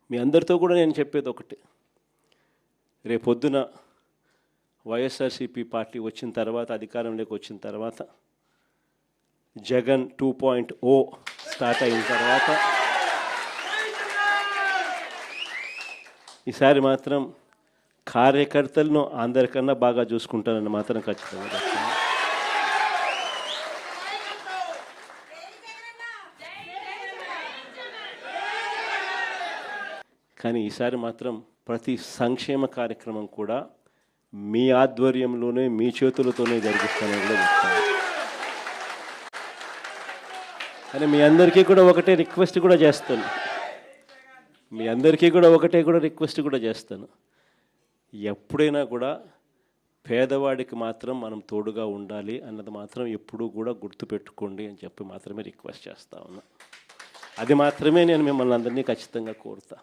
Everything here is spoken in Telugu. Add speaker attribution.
Speaker 1: మీ అందరితో కూడా నేను చెప్పేది ఒకటి, రేపొద్దున వైఎస్ఆర్సీపీ పార్టీ వచ్చిన తర్వాత, అధికారంలోకి వచ్చిన తర్వాత, జగన్ 2.0 స్టార్ట్ అయిన తర్వాత ఈసారి మాత్రం కార్యకర్తలను అందరికన్నా బాగా చూసుకుంటానని మాత్రం ఖచ్చితంగా చెప్తాను. కానీ ఈసారి మాత్రం ప్రతి సంక్షేమ కార్యక్రమం కూడా మీ ఆధ్వర్యంలోనే, మీ చేతులతోనే జరిగిస్తానని కూడా చెప్తాను. కానీ మీ అందరికీ కూడా ఒకటే రిక్వెస్ట్ కూడా చేస్తాను, రిక్వెస్ట్ కూడా చేస్తాను. ఎప్పుడైనా కూడా పేదవాడికి మాత్రం మనం తోడుగా ఉండాలి అన్నది మాత్రం ఎప్పుడూ కూడా గుర్తుపెట్టుకోండి అని చెప్పి మాత్రమే రిక్వెస్ట్ చేస్తా ఉన్నా. అది మాత్రమే నేను మిమ్మల్ని అందరినీ ఖచ్చితంగా కోరుతా.